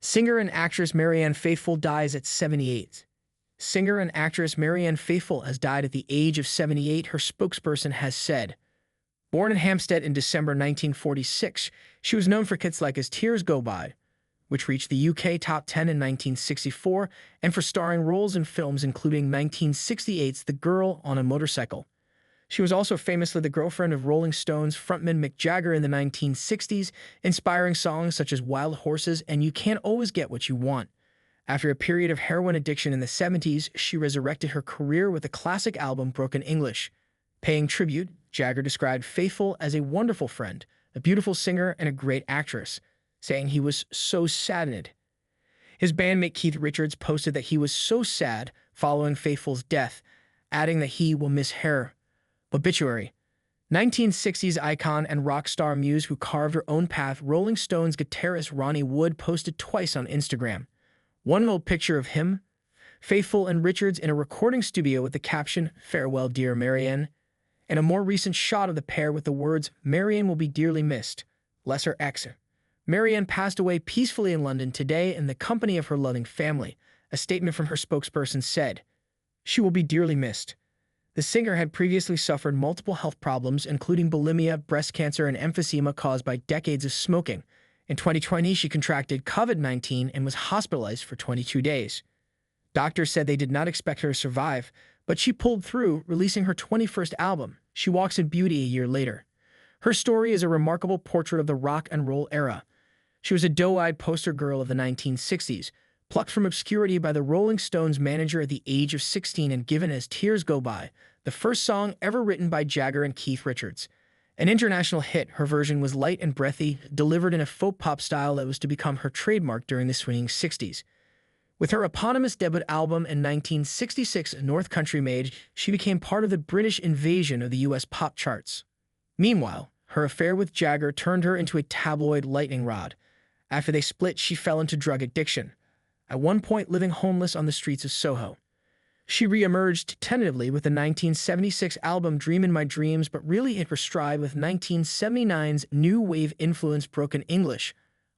Singer and actress Marianne Faithfull dies at 78. Singer and actress Marianne Faithfull has died at the age of 78, her spokesperson has said. Born in Hampstead in December 1946, she was known for hits like As Tears Go By, which reached the UK top 10 in 1964, and for starring roles in films including 1968's The Girl on a Motorcycle. She was also famously the girlfriend of Rolling Stones frontman Mick Jagger in the 1960s, inspiring songs such as Wild Horses and You Can't Always Get What You Want. After a period of heroin addiction in the 70s, she resurrected her career with the classic album Broken English. Paying tribute, Jagger described Faithfull as a wonderful friend, a beautiful singer, and a great actress, saying he was so saddened. His bandmate Keith Richards posted that he was so sad following Faithfull's death, adding that he will miss her. Obituary. 1960s icon and rock star muse who carved her own path, Rolling Stones guitarist Ronnie Wood posted twice on Instagram. One old picture of him, Faithfull and Richards in a recording studio with the caption, "Farewell, dear Marianne," and a more recent shot of the pair with the words, "Marianne will be dearly missed. Bless her ex." Marianne passed away peacefully in London today in the company of her loving family. A statement from her spokesperson said, "She will be dearly missed." The singer had previously suffered multiple health problems, including bulimia, breast cancer, and emphysema caused by decades of smoking. In 2020, she contracted COVID-19 and was hospitalized for 22 days. Doctors said they did not expect her to survive, but she pulled through, releasing her 21st album, She Walks in Beauty, a year later. Her story is a remarkable portrait of the rock and roll era. She was a doe-eyed poster girl of the 1960s, plucked from obscurity by the Rolling Stones manager at the age of 16 and given As Tears Go By, the first song ever written by Jagger and Keith Richards. An international hit, her version was light and breathy, delivered in a folk pop style that was to become her trademark during the swinging 60s. With her eponymous debut album in 1966, North Country Made, she became part of the British invasion of the US pop charts. Meanwhile, her affair with Jagger turned her into a tabloid lightning rod. After they split, she fell into drug addiction, at one point living homeless on the streets of Soho. She re-emerged tentatively with the 1976 album Dream in My Dreams, but really hit her stride with 1979's new wave-influenced Broken English,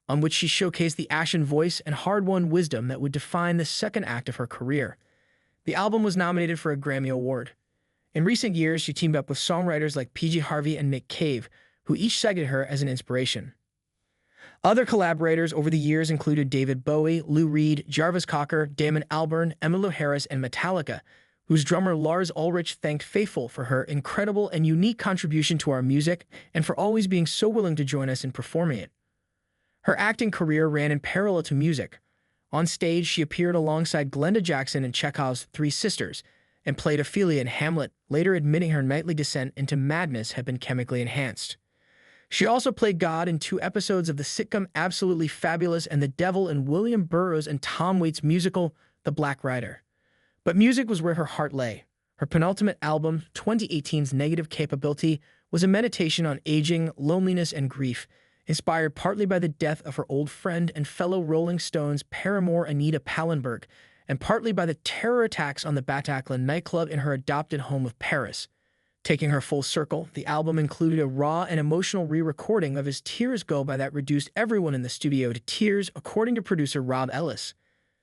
on which she showcased the ashen voice and hard-won wisdom that would define the second act of her career. The album was nominated for a Grammy Award. In recent years, she teamed up with songwriters like PG Harvey and Nick Cave, who each cited her as an inspiration. Other collaborators over the years included David Bowie, Lou Reed, Jarvis Cocker, Damon Albarn, Emmylou Harris, and Metallica, whose drummer Lars Ulrich thanked Faithfull for her incredible and unique contribution to our music and for always being so willing to join us in performing it. Her acting career ran in parallel to music. On stage, she appeared alongside Glenda Jackson in Chekhov's Three Sisters and played Ophelia in Hamlet, later admitting her nightly descent into madness had been chemically enhanced. She also played God in 2 episodes of the sitcom Absolutely Fabulous and the Devil in William Burroughs and Tom Waits' musical, The Black Rider. But music was where her heart lay. Her penultimate album, 2018's Negative Capability, was a meditation on aging, loneliness, and grief, inspired partly by the death of her old friend and fellow Rolling Stones paramour Anita Pallenberg, and partly by the terror attacks on the Bataclan nightclub in her adopted home of Paris. Taking her full circle, the album included a raw and emotional re-recording of As Tears Go By that reduced everyone in the studio to tears, according to producer Rob Ellis.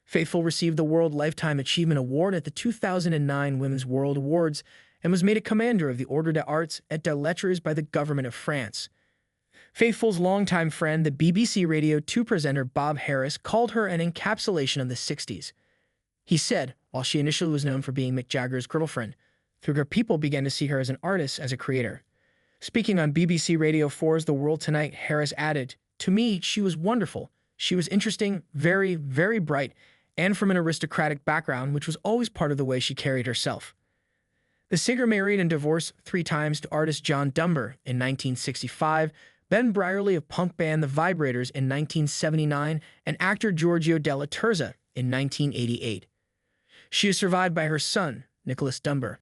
Faithfull received the World Lifetime Achievement Award at the 2009 Women's World Awards and was made a Commander of the Ordre des Arts et des Lettres by the government of France. Faithfull's longtime friend, the BBC Radio 2 presenter Bob Harris, called her an encapsulation of the 60s. He said, while she initially was known for being Mick Jagger's girlfriend, through her people began to see her as an artist, as a creator. Speaking on BBC Radio 4's The World Tonight, Harris added, "To me, she was wonderful. She was interesting, very, very bright, and from an aristocratic background, which was always part of the way she carried herself." The singer married and divorced 3 times to artist John Dunbar in 1965, Ben Brierley of punk band The Vibrators in 1979, and actor Giorgio Della Terza in 1988. She is survived by her son, Nicholas Dunbar.